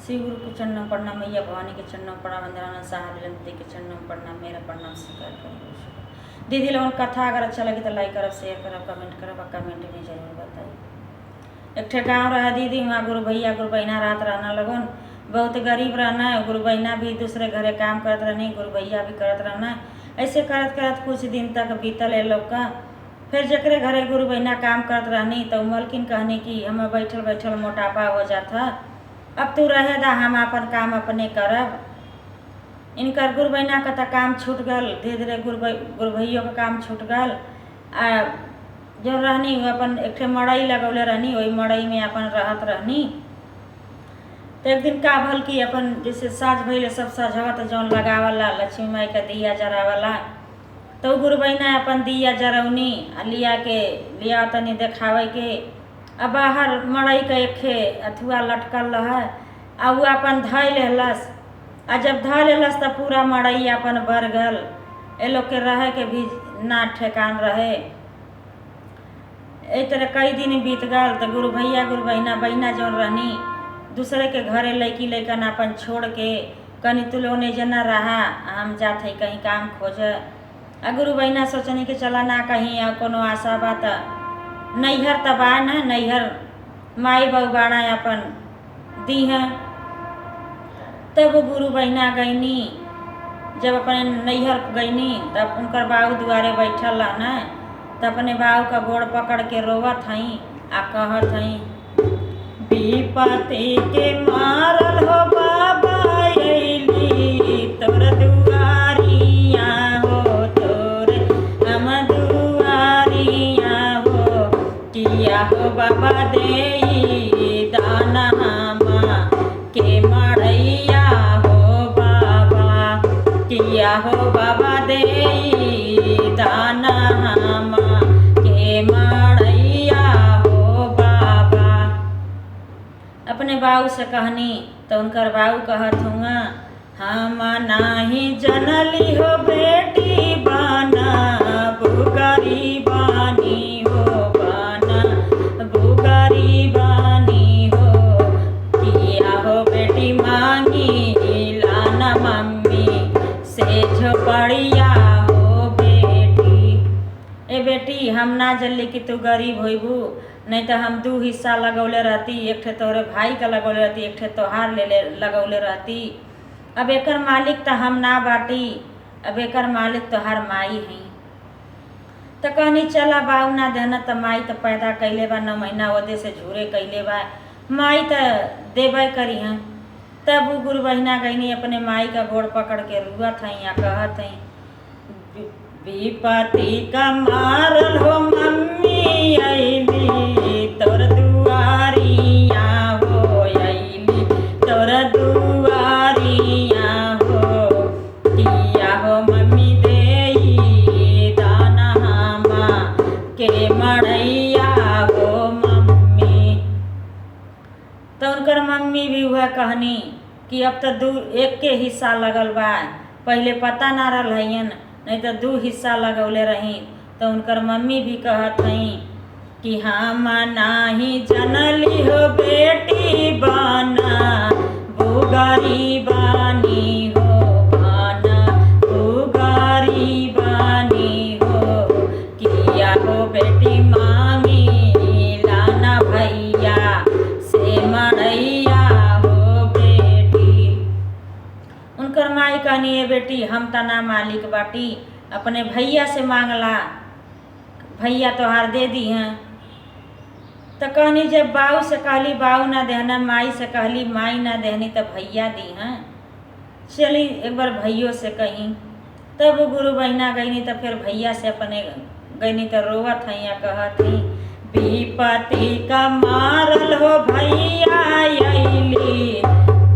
शिव गुरु के चरणों में प्रणाम, मैया भवानी के चरणों में प्रणाम, वंदना सहारे के चरणों में प्रणाम, मेरा प्रणाम स्वीकार करें। दीदी लोगों कथा अगर अच्छा लगे तो लाइक करब, शेयर करब, कमेंट करब और कमेंट में जरूर बताइए। एक ठे गाँव रहा दीदी, वहाँ गुरु भैया गुरु बहना रात रहना लगन, बहुत गरीब रहना है। गुरु बहना भी दूसरे घरे काम करत रहनी, गुरु भैया भी करत रहना। ऐसे करत करत कुछ दिन तक बीतल है लोग का। फिर जकरे घरे गुरु बहना काम करत रहनी तो मलकिन कहनी कि हमें बैठल बैठल मोटापा हो जाता, अब तू रहे दा, हम अपन काम अपने करब। इनकर गुरु बहना का तो काम छूट गल, धीरे धीरे गुरु भैया का काम छूट गल। जो रहनी अपन एक ठे मड़ई लगौले रहनी, वही मड़ई में अपन रहत रहनी। तो एक दिन का भल कि अपन जैसे साज भैले सब सजवत जौन लगावला लक्ष्मी माई का दिया जरावला, तो गुरु बहना अपन दिया जरौनी लिया तनी देखावे के। अब बाहर मड़ई का एक अथुआ लटकल रहा, आ वो अपन धय लेहलस। आ जब धय लेहलस तो पूरा मड़ई अपन भर गल। ए लोग के रहे के भी ना ठेकान रहे। ए तरह कई दिन बीत गल तो गुरु भैया गुरु बहना जौन रहनी दूसरे के घरे लड़की लैकन अपन छोड़ के कनी तू लोग ने जना रहा, हम जात है कहीं काम खोज। आ गुरु बहना सोचनी कि चला ना कहीं कोनो आशा बात नैहर तबा न, नैहर माई बहू बाड़ा अपन दी है। तब गुरु बहना गईनी, जब अपने नैहर गईनी तब उनकर बाऊ दुआरे बैठल रहना, तब अपने बाऊ का गोड़ पकड़ के रोवत हई आ कहत हई, विपत्ति के मारल हो बाबा अइली तोर दुआरिया हो, तोर हम दुआरिया हो, किया हो बाबा देई दाना हमा के मड़ैया हो बाबा, किया हो बाबा देई दाना हमा के मड़ैया हो बाबा। अपने बाऊ से कहनी तो उनकर बाऊ कहत हुआ, हम नाही जनली हो बेटी बना बुगरी बानी हो, बना बुगरी बानी हो, किया हो बेटी मांगी लाना मम्मी से झोपड़िया हो बेटी। ए बेटी हम ना जल्ली कि तू गरीब होइबू, नहीं तो हम 2 हिस्सा लगौले रहती, एक ठे तोहरे भाई का लगौले रहती, एक ठे तोहार लगौले रहती। अब एकर मालिक तो हम ना बाटी, अब एकर मालिक तोहार माई हैं। तो कहनी चला बाऊ ना देना तो माई तो पैदा कैले बा, 9 महीना ओदे से झूरे कैले बा, माई तो देबे करी हैं। तब वो गुरु बहना गईनी अपने माई का गोड़ पकड़ के रुआत हई या कहत हई, विपत्ति का मारल हो मम्मी अइली तोर दुआरिया हो, अइली तोर दुआरिया हो, किया हो मम्मी देई दाना हमा के मड़ैया हो मम्मी। तो उनकर मम्मी भी हुआ कहनी कि अब तो 1 के हिस्सा लगल बा, पहले पता ना रहल हईन, नहीं तो 2 हिस्सा लगौले रही। तो उनकर मम्मी भी कहत हई कि हम नाही जनली हो बेटी बना बुगरी बानी हो, बना बुगरी बानी हो, किया हो बेटी मांगी लाना भैया से मड़ैया हो बेटी। उनकर माई कहनी, है बेटी हम तना मालिक बाटी, अपने भैया से मांगला, भैया तोहार दे दी हैं। तो कहनी जब बाऊ से कहली बाऊ ना देहना, माई से कहली माई ना देहनी तो भैया दी हैं, चली एक बार भैयों से कहीं। तब गुरु बहना गईनी तो फिर भैया से अपने गईनी तो रोवत हई या कहत हई, विपत्ति का मारल हो भैया अइली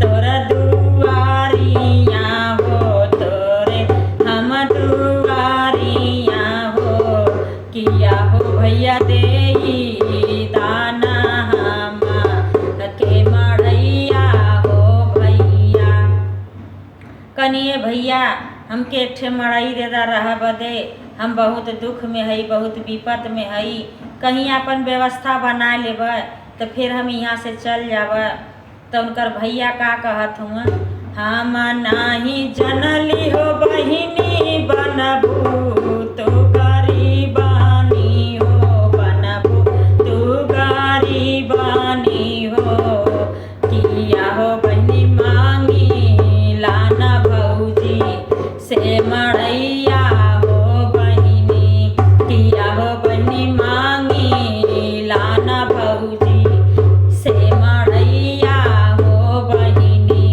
तोर दुआरिया हो, तोरे हम दुआरिया हो, किया हो भैया देई दाना हमा के मड़ैया हो भैया। कनिए भैया हमके एक ठे मड़ई दे दा रहा बदे, हम बहुत दुख में हई, बहुत विपत में हई, कहीं अपन व्यवस्था बना लेबै तो फिर हम यहाँ से चल जाब। तो उनकर भैया का कहत हुआ, हम नाही जनली हो बहिनी बनबू तो गरीबानी हो, बनबू तू गरीबानी हो। किया हो बहिनी मांगी लाना भौजी से मड़ैया हो बहिनी, किया हो बहिनी मांगी लाना भौजी से मड़ैया हो बहिनी।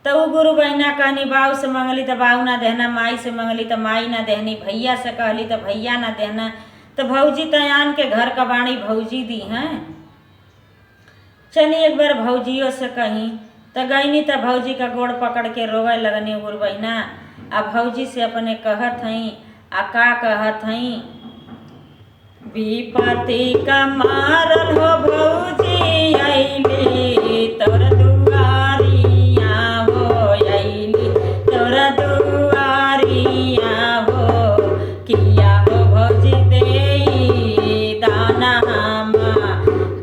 तो गुरु बहिना कहनी बाऊ से मंगली तो बाऊ ना देहना, माई से मंगली तो माई ना देहनी, भैया से कहली तो भैया ना देहना। तो भौजी तयान के घर का बाणी भौजी दी हैं। चली एक बार भौजियों से कहीं तो गईनी तो भौजी का गोड़ पकड़ के रोवे लगनी गुरु बहिना। अब भौजी से अपने कहत हई आ का कहत हई, विपत्ति का मारल हो भौजी अइली तोर दुआरिया हो, अइली तोर दुआरिया हो। किया हो भौजी देई दाना हमा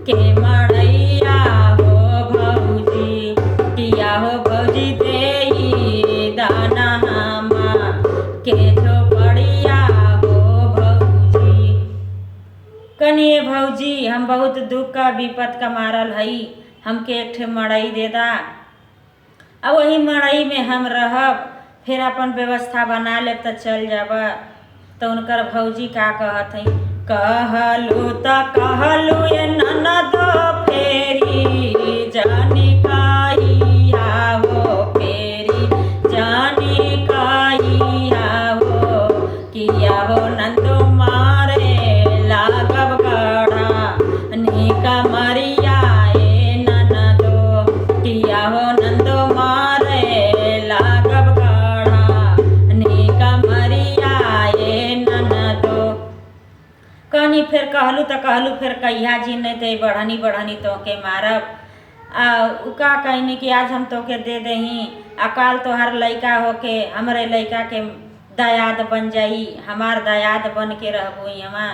के मड़ैया हो भौजी, किया हो भौजी देई दाना हमा के झोपड़िया हो भौजी। कनिए भौजी हम बहुत दुख का विपत का मारल हई, हमके एक ठे मड़ई दे दा, अब वही मड़ई में हम रहब, फिर अपन व्यवस्था बना लेब तो चल जाब। तो उनकर भौजी का कहत हई, कहलू त कहलू ये ननदो फेरी जानी काहिया हो, फेरी जानी काहिया हो। किया हो नंदो मारे लागब गढ़ा निका मरिया ए ननदो, किया हो नंदो मारे लागब गढ़ा निका मरिया ए ननदो। कहनी फिर कहलू तो कहलू फिर कहिया जी नहीं तो बढ़नी बढ़नी तो के मारब। का कहनी कि आज हम तोके दे दही, अकाल तोहार लइका होके हमरे लइका के दयाद बन जाई, हमार दयाद बन के रहबू यहाँ।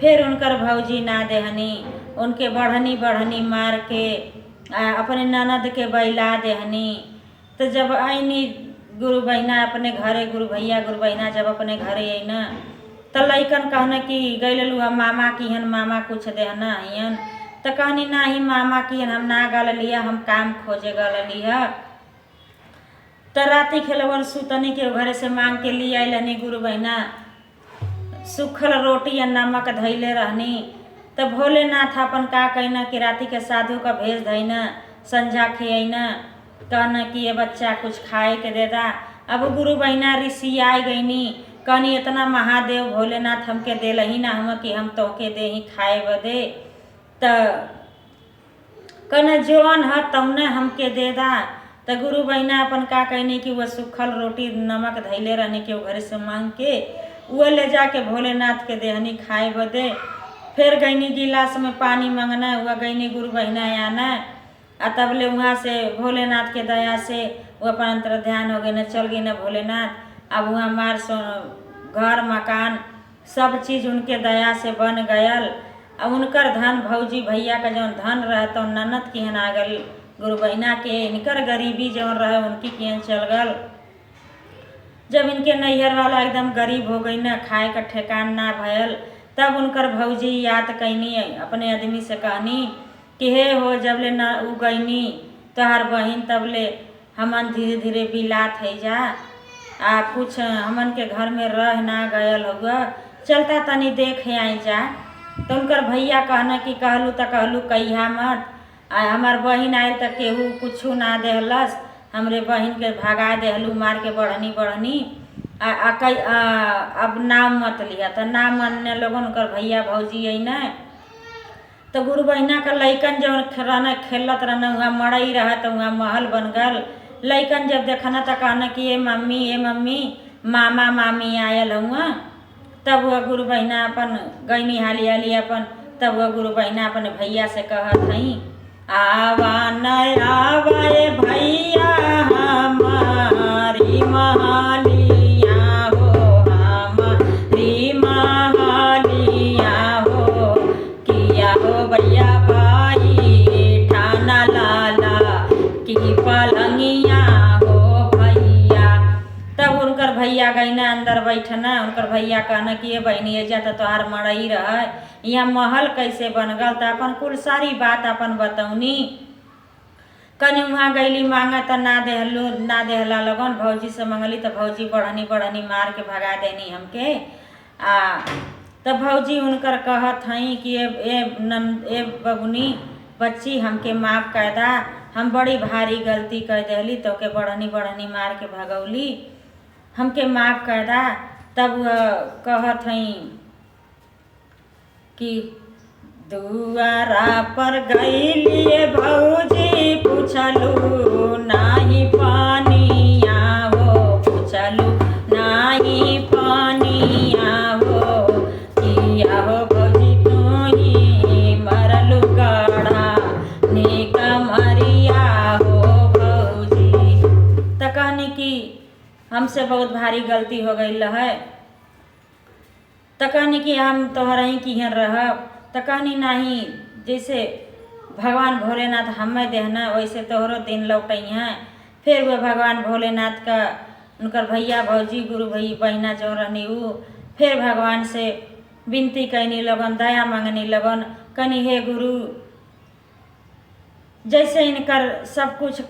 फिर उनकर भौजी ना देहनी, उनके बढ़नी बढ़नी मार के अपने ननद के बैला देहनी। तो जब आईनी गुरु बहिना अपने घरे, गुरु भैया गुरु बहिना जब अपने घरे आई न, तो लइकन कहना कि गैललू हम मामा की हन, मामा कुछ देहना हियन। तो कहनी ना ही मामा की हन, हम ना गल लिया, हम काम खोजे गल लिया। तो राती खेलवन सुतनी के घरे से मांग के लिए आइलनी गुरु बहिना, सूखल रोटी या नमक धैले रहनी। तो भोलेनाथ अपन का कहना कि राती के साधु का भेज धैना, संझा खियना, कहना कि ये बच्चा कुछ खाए के दे दा। अब गुरु बहिना ऋषि आई गईनी, कहनी इतना महादेव भोलेनाथ हमके देलही ना हम कि हम तोके दे ही खाए बदे। तो कहना जौन ह तौने हमके दे दा। तो गुरु बहिना अपन का कहनी कि वह सूखल रोटी नमक धैले रहने के घरे से मांग के वह ले जाके भोलेनाथ के देहनी खाए बदे। फिर गईनी गिलास में पानी मांगना, हुआ गईनी गुरु बहिना आना, आ तब ले वहाँ से भोलेनाथ के दया से वो अपन अंतर ध्यान हो गए न, चल गई न भोलेनाथ। अब वहाँ मार घर मकान सब चीज़ उनके दया से बन गयल। अब उनकर धन भौजी भैया का जौन धन रहे तो ननद की हन आ गल, गुरु बहिना के इनकर गरीबी जौन रहे उनकी किहन चल गल। जब इनके नैहर वाला एकदम गरीब हो गई न, खाए का ठेकान ना भयल, तब उनकर भौजी याद कैनी, अपने आदमी से कहनी कि हे हो जब ले न उ गईनी तोहार बहिन तब ले हमन धीरे धीरे बिलात है जा, आ कुछ हमन के घर में रह ना गयल हुआ, चलता तनी देख आई जा। तो उनकर भैया कहना कि कहलू तो कहलू कहिया मत, हमार बहिन आयल तो केहू कुछ ना देहलस, हमरे बहिन के भगा देहलू मार के बढ़नी बढ़नी, अब नाम मत लिया। तो नाम मानने लोगन उनकर भैया भौजी आई न। तो गुरु बहिना का लइकन जब रहना खेलत रहना वहाँ मड़ई रहा तो वहाँ महल बन गल। लइकन जब देखना तो कहना कि ये मम्मी मामा मामी आयल हुआ। तब वह गुरु बहिना अपन गईनी हाली हाली अपन, तब वह गुरु बहिना अपन भैया से कहत हई, आवा न आवा ये भैया हमारी महालिया हो, हमारी महालिया हो। किया हो भैया भाई ठाना ला अंदर बैठना। उनकर भैया कहना कि ये बहनी एजा तो तोहार मड़ई रह, यहाँ महल कैसे बन गल, तो अपन कुल सारी बात अपन बतौनी। कनी वहाँ गईली मांगा तो ना देहला लगन। भौजी से मंगली तो भौजी बढ़नी बढ़नी मार के भगा देनी हमके। तब भौजी उनकर कहत हई कि ए बबुनी बच्ची हमके माफ़ कर दा, हम बड़ी भारी गलती कर देली, तो के बढ़नी बढ़नी मार के भगौली, हमके माफ़ कर दा। तब कहत हई कि दुआरा पर गईली भौजी पूछलू नाही पानिया हो, पूछलू नाही पानिया हो, किया हो भौजी तू ही मरलू गढ़ा निक मरिया हो भौजी। तो कहनी कि हमसे बहुत भारी गलती हो गई है। तो कहनी कि हम तोहरा ही किहन रहब। तो कहनी नहीं, जैसे भगवान भोलेनाथ हमें देहना वैसे तोहरो दिन लौटई हैं। फिर वह भगवान भोलेनाथ का उनकर भैया भौजी गुरु भई बहिना जो रहनी उ फिर भगवान से विनती कैनी लगन, दया मांगनी लगन। कनी हे गुरु, जैसे इनकर सब कुछ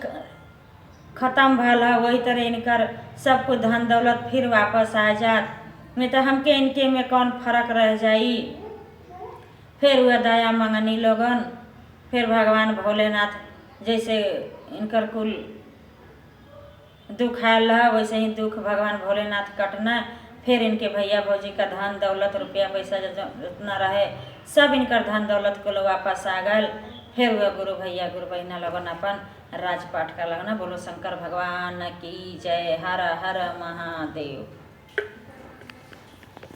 खत्म भल है वही तरह इनकर सब कुछ धन दौलत फिर वापस आ जात, नहीं तो हमके इनके में कौन फर्क रह जाई। फिर वह दया मंगनी लोगन। फिर भगवान भोलेनाथ जैसे इनकर कुल दुख आयल है वैसे ही दुख भगवान भोलेनाथ कटना। फिर इनके भैया भौजी का धन दौलत रुपया पैसा जितना रहे सब इनकर धन दौलत को वापस आ गल। फिर वह गुरु भैया गुरु बहिना लगन अपन राजपाट का लगना। बोलो शंकर भगवान की जय। हर हर महादेव।